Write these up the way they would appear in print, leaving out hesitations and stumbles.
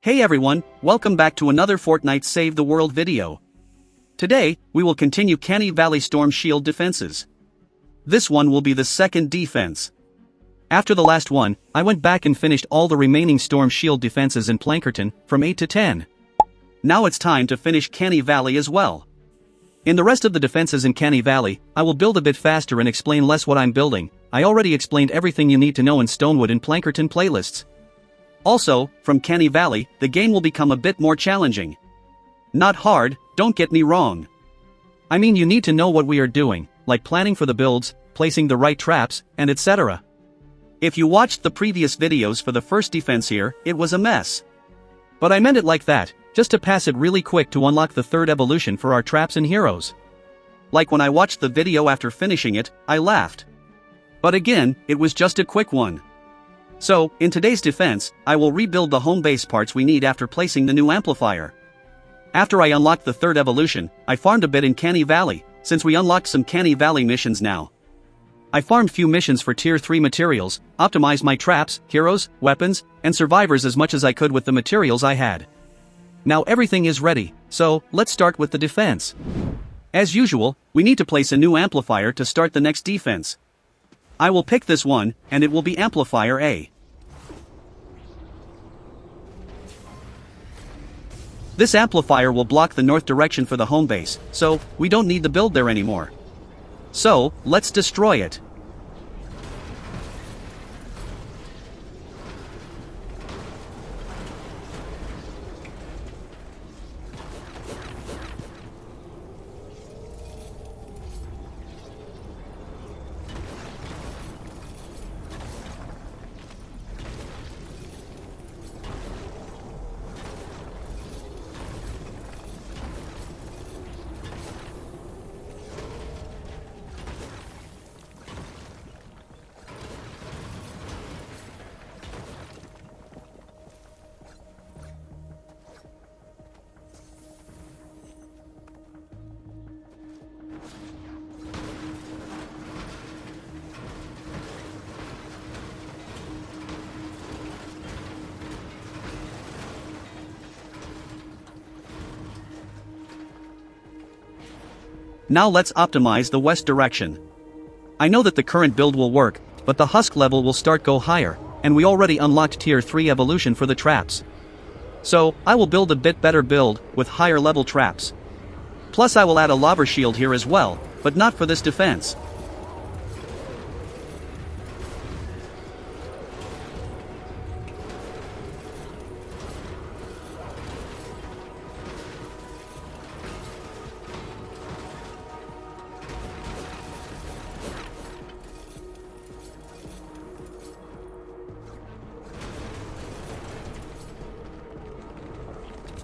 Hey everyone, welcome back to another Fortnite Save the World video. Today, we will continue Canny Valley Storm Shield defenses. This one will be the second defense. After the last one, I went back and finished all the remaining Storm Shield defenses in Plankerton, from 8 to 10. Now it's time to finish Canny Valley as well. In the rest of the defenses in Canny Valley, I will build a bit faster and explain less what I'm building. I already explained everything you need to know in Stonewood and Plankerton playlists. Also, from Canny Valley, the game will become a bit more challenging. Not hard, don't get me wrong. I mean, you need to know what we are doing, like planning for the builds, placing the right traps, and etc. If you watched the previous videos for the first defense here, it was a mess. But I meant it like that, just to pass it really quick to unlock the third evolution for our traps and heroes. Like when I watched the video after finishing it, I laughed. But again, it was just a quick one. So, in today's defense, I will rebuild the home base parts we need after placing the new amplifier. After I unlocked the third evolution, I farmed a bit in Canny Valley, since we unlocked some Canny Valley missions now. I farmed few missions for tier 3 materials, optimized my traps, heroes, weapons, and survivors as much as I could with the materials I had. Now everything is ready, so let's start with the defense. As usual, we need to place a new amplifier to start the next defense. I will pick this one, and it will be amplifier A. This amplifier will block the north direction for the home base, so we don't need the build there anymore. So, let's destroy it. Now let's optimize the west direction. I know that the current build will work, but the husk level will start go higher, and we already unlocked tier 3 evolution for the traps. So, I will build a bit better build, with higher level traps. Plus I will add a lava shield here as well, but not for this defense.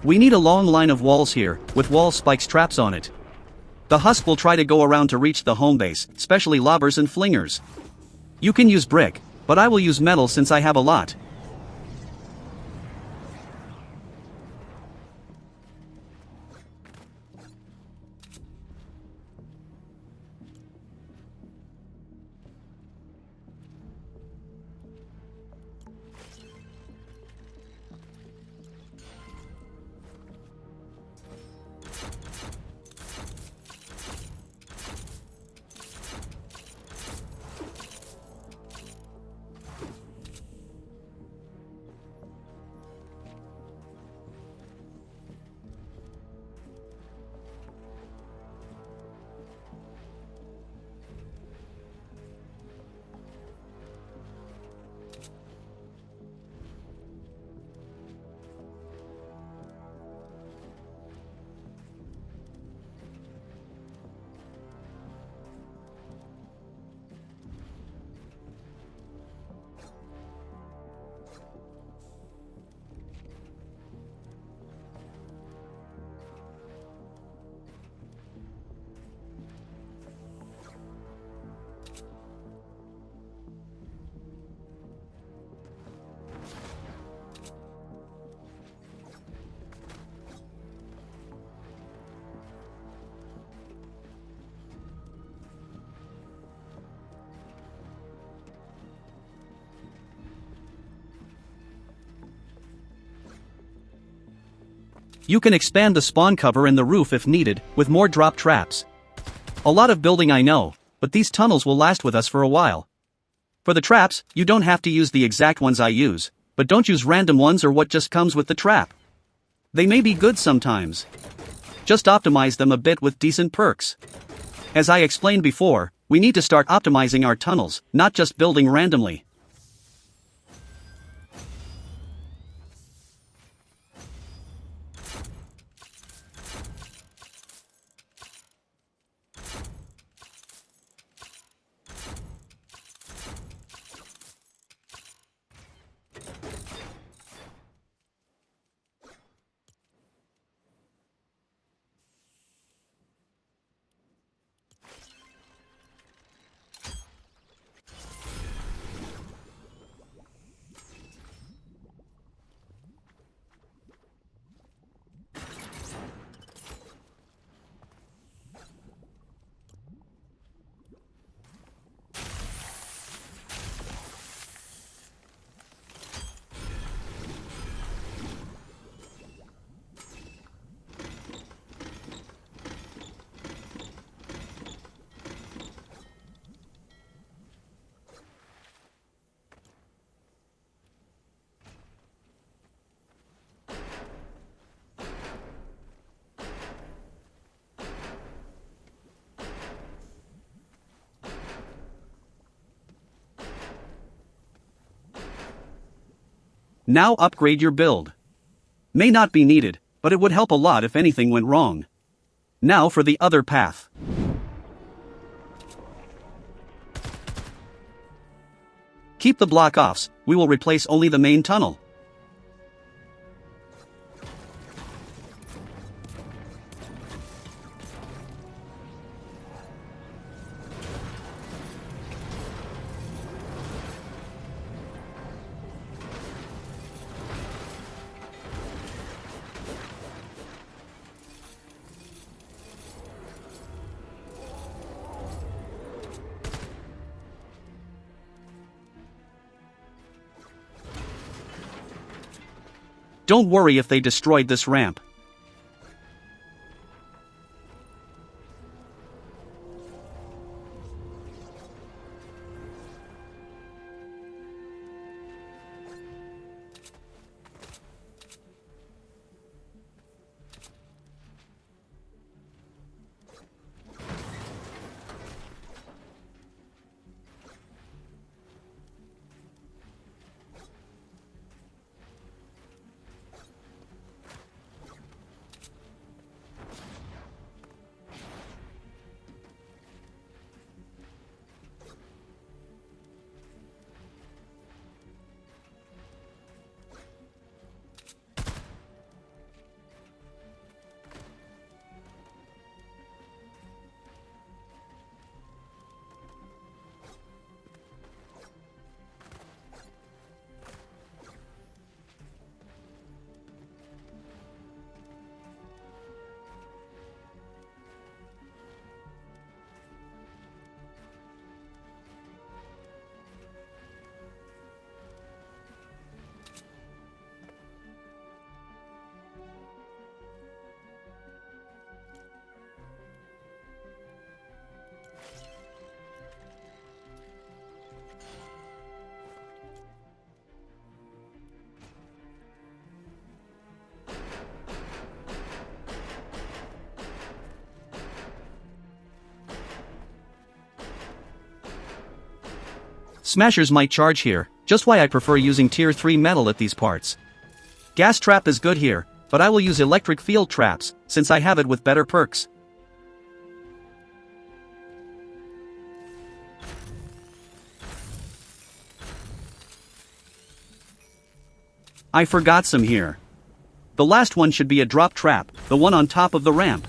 We need a long line of walls here, with wall spikes traps on it. The husk will try to go around to reach the home base, especially lobbers and flingers. You can use brick, but I will use metal since I have a lot. You can expand the spawn cover and the roof if needed, with more drop traps. A lot of building I know, but these tunnels will last with us for a while. For the traps, you don't have to use the exact ones I use, but don't use random ones or what just comes with the trap. They may be good sometimes. Just optimize them a bit with decent perks. As I explained before, we need to start optimizing our tunnels, not just building randomly. Now upgrade your build. May not be needed, but it would help a lot if anything went wrong. Now for the other path. Keep the block-offs, we will replace only the main tunnel. Don't worry if they destroyed this ramp. Smashers might charge here, just why I prefer using tier 3 metal at these parts. Gas trap is good here, but I will use electric field traps, since I have it with better perks. I forgot some here. The last one should be a drop trap, the one on top of the ramp.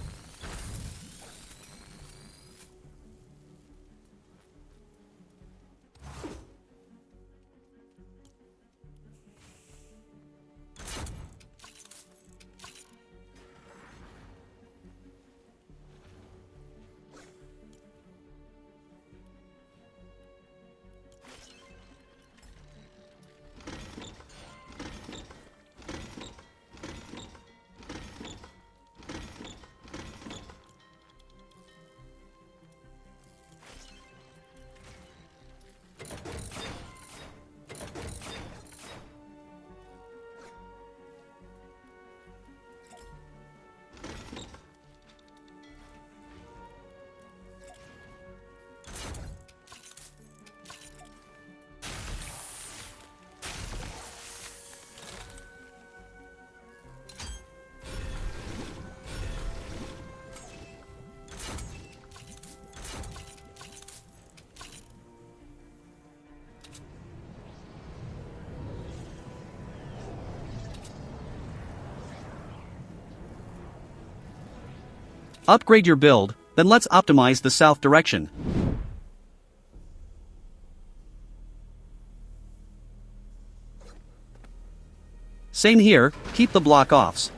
Upgrade your build, then let's optimize the south direction. Same here, keep the block-offs.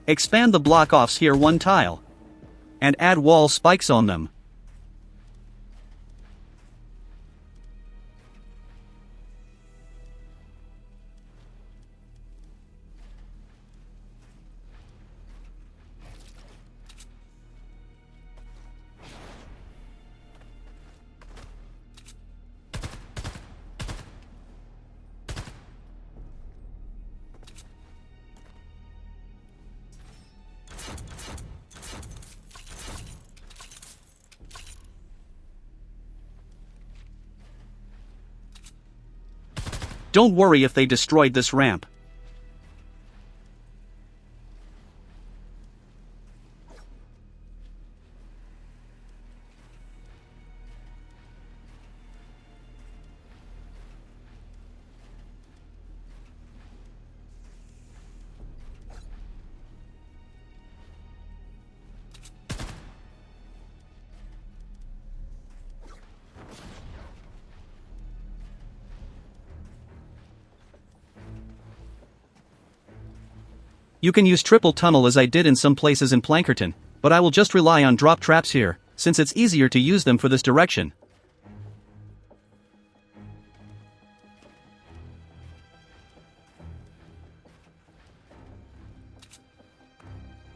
Expand the block-offs here one tile. And add wall spikes on them. Don't worry if they destroyed this ramp. You can use triple tunnel as I did in some places in Plankerton, but I will just rely on drop traps here, since it's easier to use them for this direction.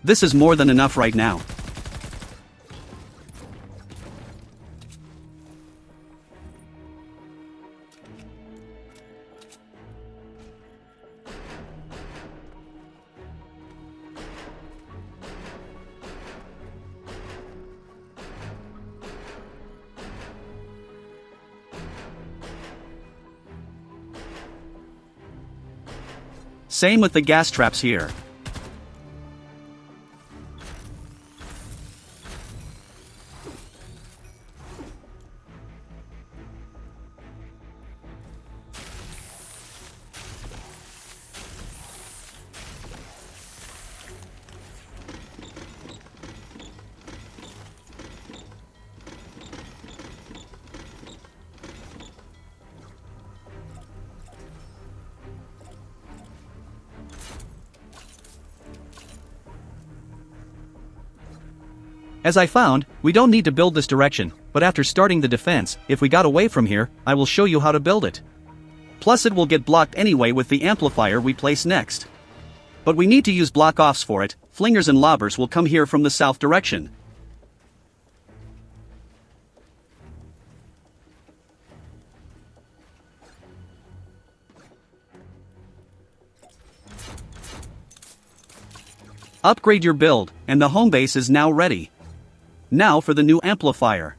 This is more than enough right now. Same with the gas traps here. As I found, we don't need to build this direction, but after starting the defense, if we got away from here, I will show you how to build it. Plus it will get blocked anyway with the amplifier we place next. But we need to use block-offs for it. Flingers and lobbers will come here from the south direction. Upgrade your build, and the home base is now ready. Now for the new amplifier.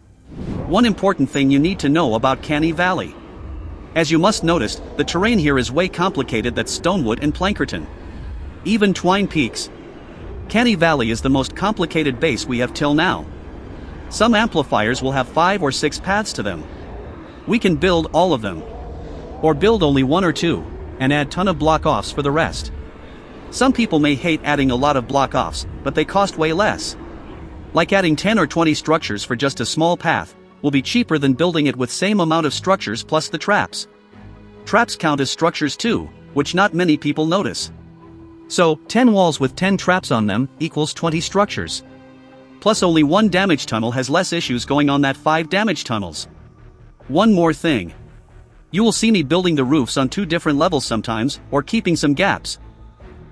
One important thing you need to know about Canny Valley. As you must notice, the terrain here is way complicated than Stonewood and Plankerton. Even Twine Peaks. Canny Valley is the most complicated base we have till now. Some amplifiers will have 5 or 6 paths to them. We can build all of them. Or build only 1 or 2, and add ton of block-offs for the rest. Some people may hate adding a lot of block-offs, but they cost way less. Like adding 10 or 20 structures for just a small path, will be cheaper than building it with same amount of structures plus the traps. Traps count as structures too, which not many people notice. So, 10 walls with 10 traps on them equals 20 structures. Plus only 1 damage tunnel has less issues going on than 5 damage tunnels. One more thing. You will see me building the roofs on 2 different levels sometimes, or keeping some gaps.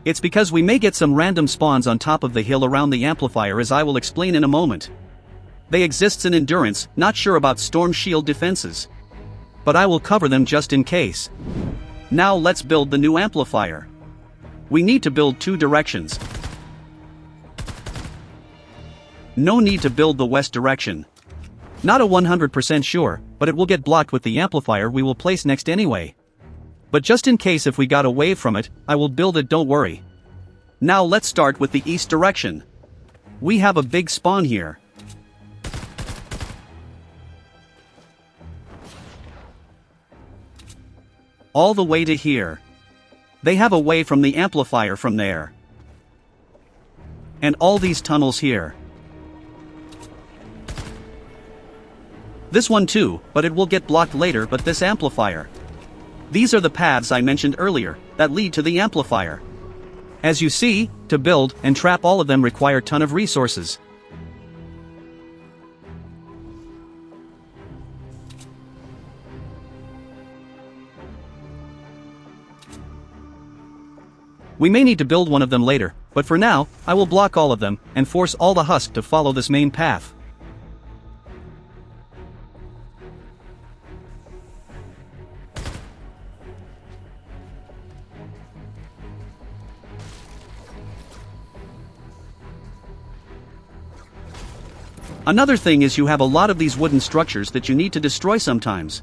It's because we may get some random spawns on top of the hill around the amplifier, as I will explain in a moment. They exist in Endurance, not sure about Storm Shield defenses. But I will cover them just in case. Now let's build the new amplifier. We need to build 2 directions. No need to build the west direction. Not a 100% sure, but it will get blocked with the amplifier we will place next anyway. But just in case if we got away from it, I will build it, don't worry. Now let's start with the east direction. We have a big spawn here. All the way to here. They have a way from the amplifier from there. And all these tunnels here. This one too, but it will get blocked later, but this amplifier. These are the paths I mentioned earlier, that lead to the amplifier. As you see, to build and trap all of them require a ton of resources. We may need to build one of them later, but for now, I will block all of them, and force all the husk to follow this main path. Another thing is you have a lot of these wooden structures that you need to destroy sometimes.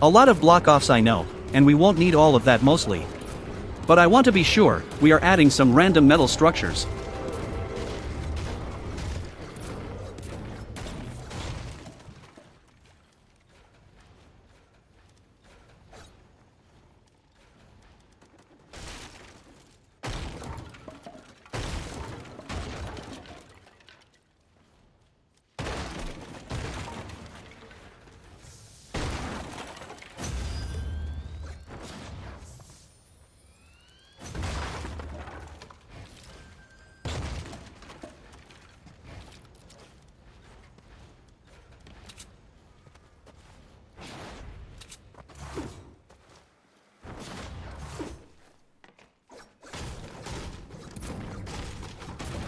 A lot of block-offs I know, and we won't need all of that mostly. But I want to be sure, we are adding some random metal structures.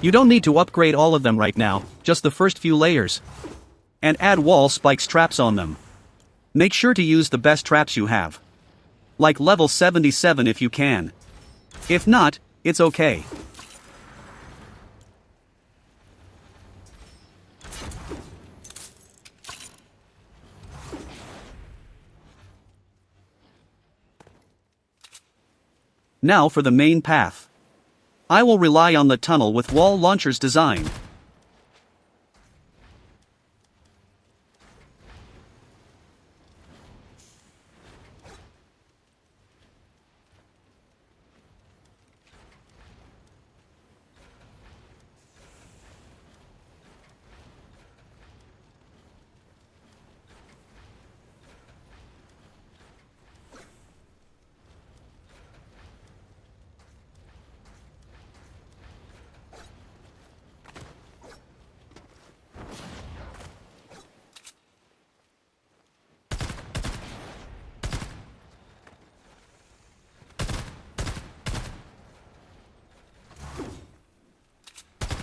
You don't need to upgrade all of them right now, just the first few layers. And add wall spikes traps on them. Make sure to use the best traps you have. Like level 77 if you can. If not, it's okay. Now for the main path. I will rely on the tunnel with wall launchers design.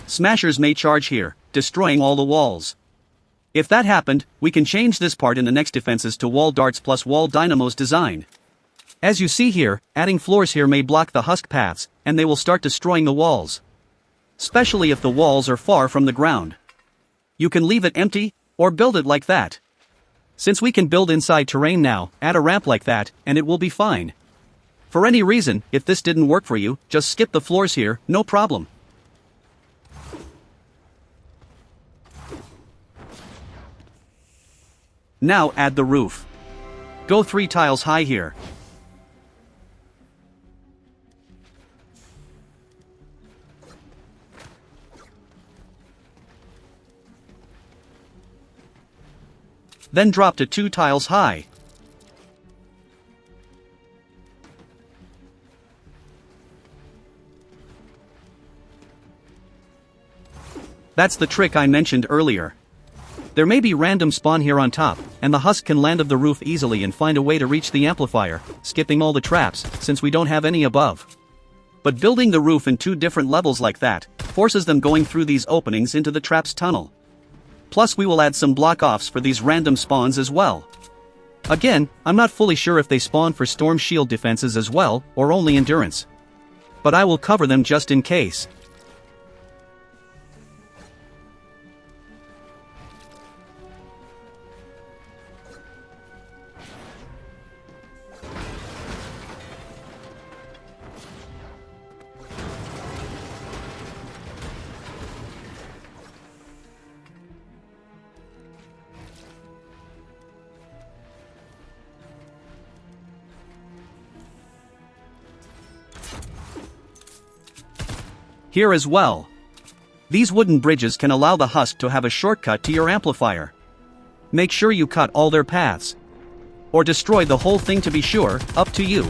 Smashers may charge here, destroying all the walls. If that happened, we can change this part in the next defenses to wall darts plus wall dynamos design. As you see here, adding floors here may block the husk paths, and they will start destroying the walls. Especially if the walls are far from the ground. You can leave it empty, or build it like that. Since we can build inside terrain now, add a ramp like that, and it will be fine. For any reason, if this didn't work for you, just skip the floors here, no problem. Now add the roof. Go 3 tiles high here. Then drop to 2 tiles high. That's the trick I mentioned earlier. There may be random spawn here on top, and the husk can land of the roof easily and find a way to reach the amplifier, skipping all the traps, since we don't have any above. But building the roof in 2 different levels like that, forces them going through these openings into the trap's tunnel. Plus we will add some block-offs for these random spawns as well. Again, I'm not fully sure if they spawn for storm shield defenses as well, or only endurance. But I will cover them just in case. Here as well. These wooden bridges can allow the husk to have a shortcut to your amplifier. Make sure you cut all their paths. Or destroy the whole thing to be sure, up to you.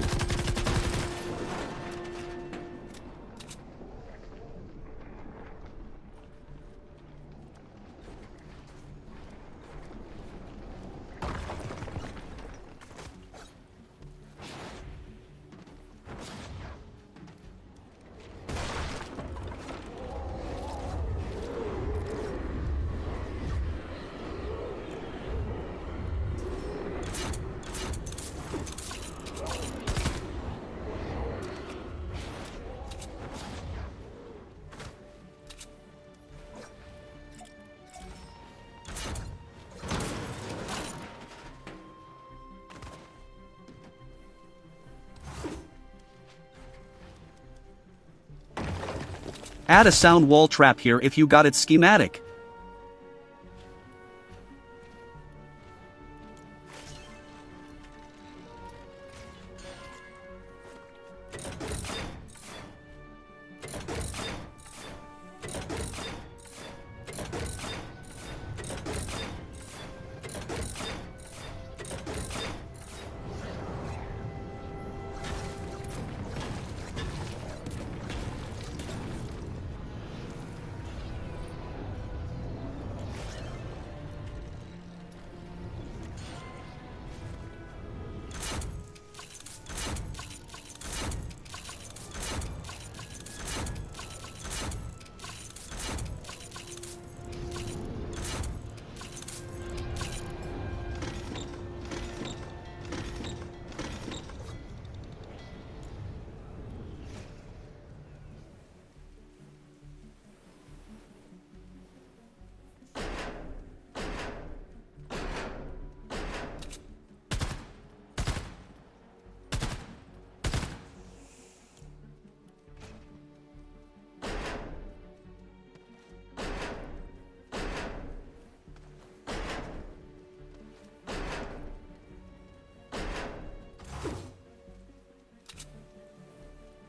Add a sound wall trap here if you got it schematic.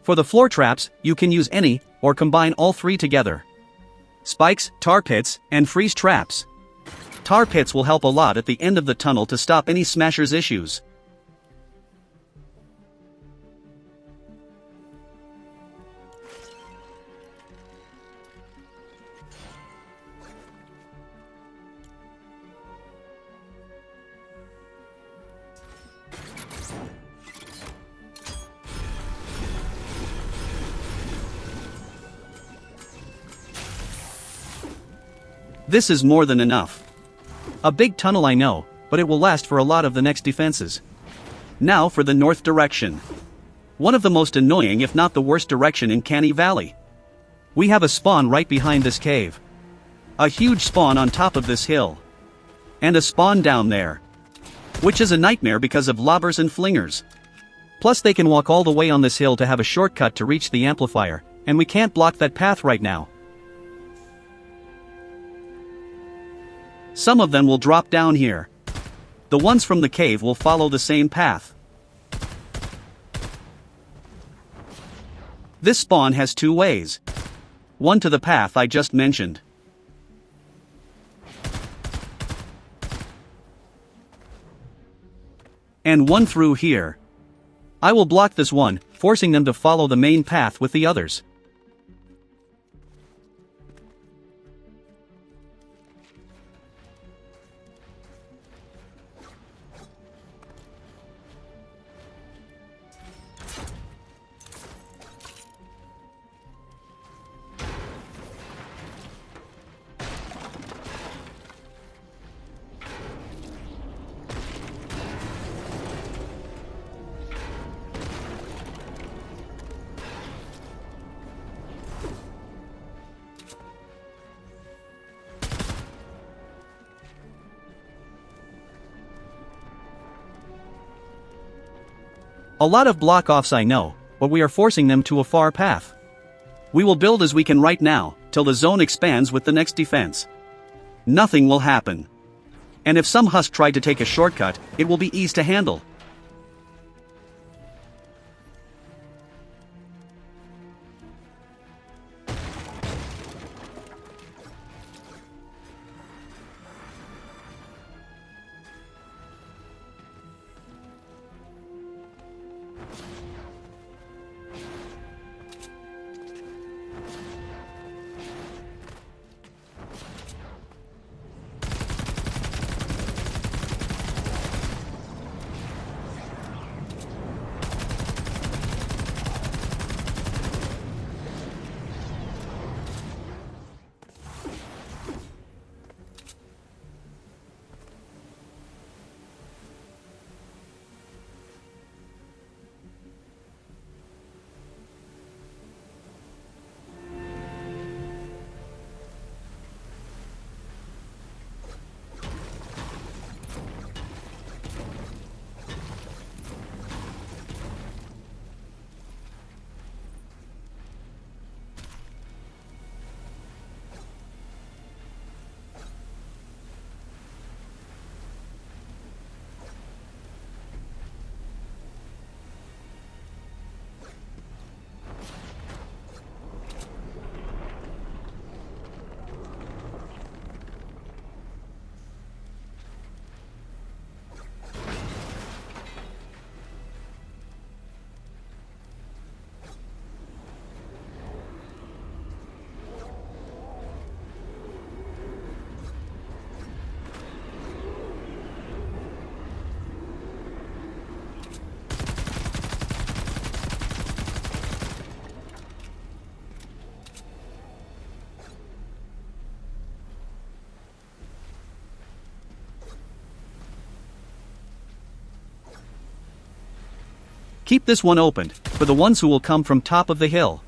For the floor traps, you can use any, or combine all 3 together. Spikes, tar pits, and freeze traps. Tar pits will help a lot at the end of the tunnel to stop any smashers issues. This is more than enough. A big tunnel I know, but it will last for a lot of the next defenses. Now for the north direction. One of the most annoying if not the worst direction in Canny Valley. We have a spawn right behind this cave. A huge spawn on top of this hill. And a spawn down there. Which is a nightmare because of lobbers and flingers. Plus they can walk all the way on this hill to have a shortcut to reach the amplifier, and we can't block that path right now. Some of them will drop down here. The ones from the cave will follow the same path. This spawn has 2 ways. One to the path I just mentioned. And one through here. I will block this one, forcing them to follow the main path with the others. A lot of block-offs I know, but we are forcing them to a far path. We will build as we can right now, till the zone expands with the next defense. Nothing will happen. And if some husk tried to take a shortcut, it will be easy to handle. Keep this one opened, for the ones who will come from top of the hill.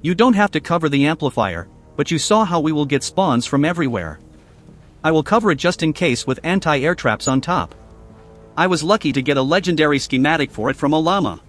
You don't have to cover the amplifier, but you saw how we will get spawns from everywhere. I will cover it just in case with anti-air traps on top. I was lucky to get a legendary schematic for it from a llama.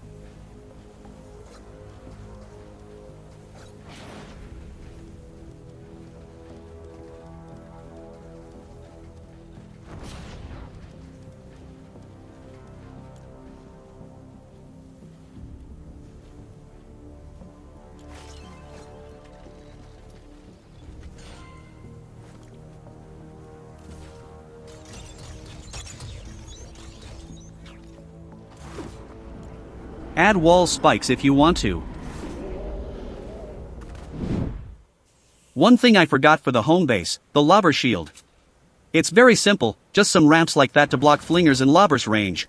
Add wall spikes if you want to. One thing I forgot for the home base, the lobber shield. It's very simple, just some ramps like that to block flingers and lobbers range.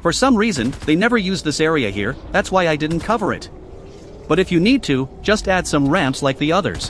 For some reason, they never use this area here, that's why I didn't cover it. But if you need to, just add some ramps like the others.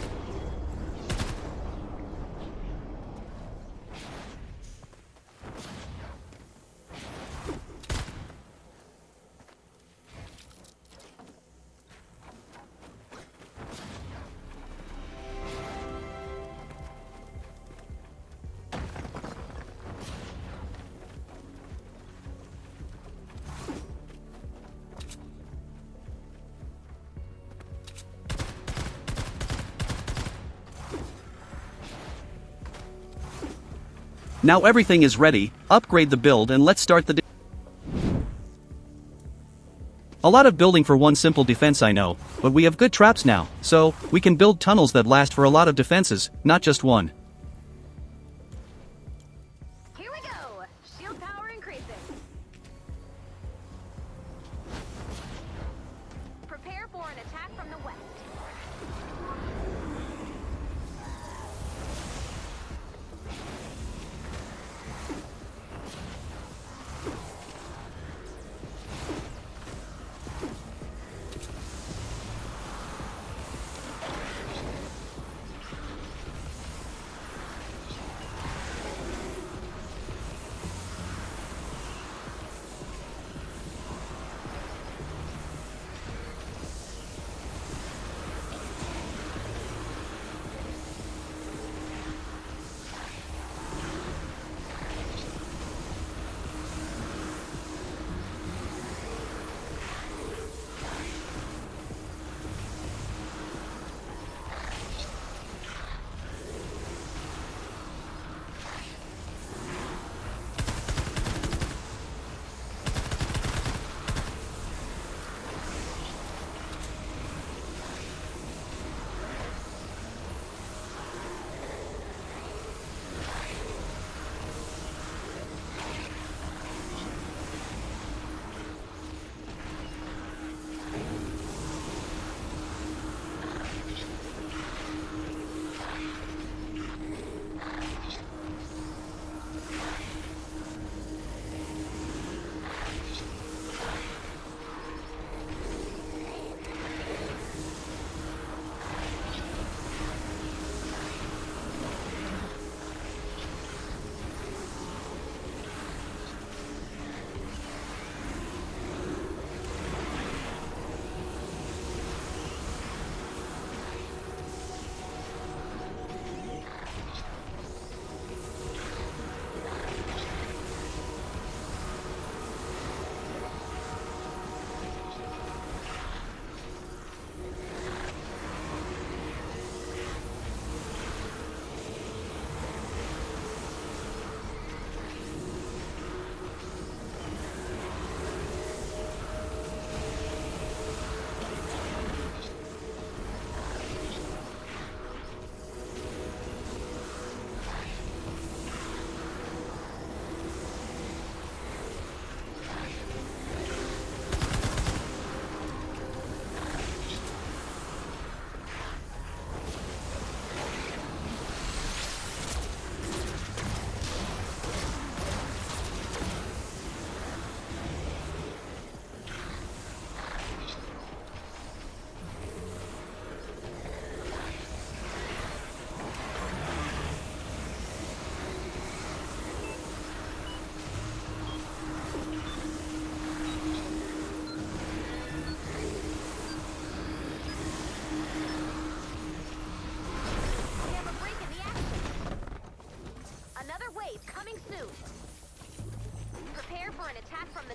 Now everything is ready, upgrade the build and let's start the A lot of building for one simple defense I know, but we have good traps now, so we can build tunnels that last for a lot of defenses, not just one. Here we go! Shield power increasing. Prepare for an attack from the west.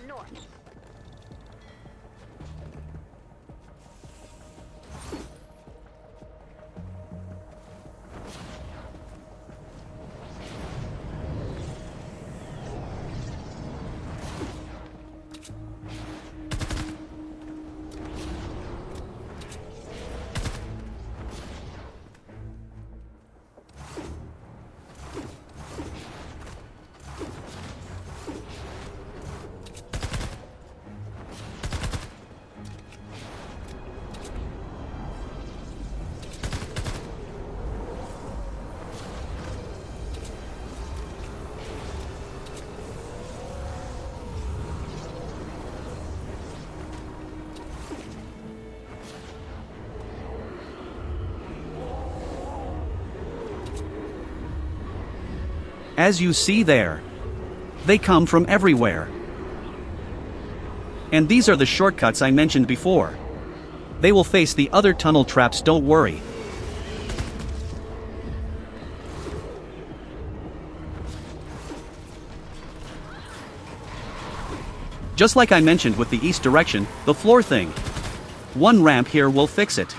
north. As you see there, they come from everywhere. And these are the shortcuts I mentioned before. They will face the other tunnel traps, don't worry. Just like I mentioned with the east direction, the floor thing. One ramp here will fix it.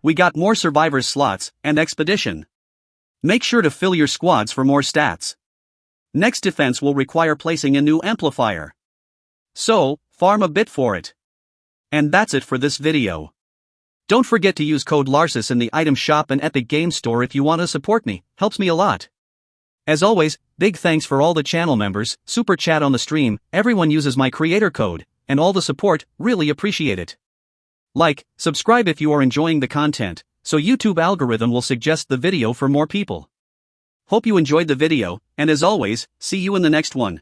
we got more survivors slots and expedition. Make sure to fill your squads for more stats. Next defense will require placing a new amplifier. So, farm a bit for it. And that's it for this video. Don't forget to use code Larsis in the item shop and Epic Games Store if you want to support me, helps me a lot. As always, big thanks for all the channel members, super chat on the stream, everyone uses my creator code, and all the support, really appreciate it. Like, subscribe if you are enjoying the content, so YouTube algorithm will suggest the video for more people. Hope you enjoyed the video, and as always, see you in the next one.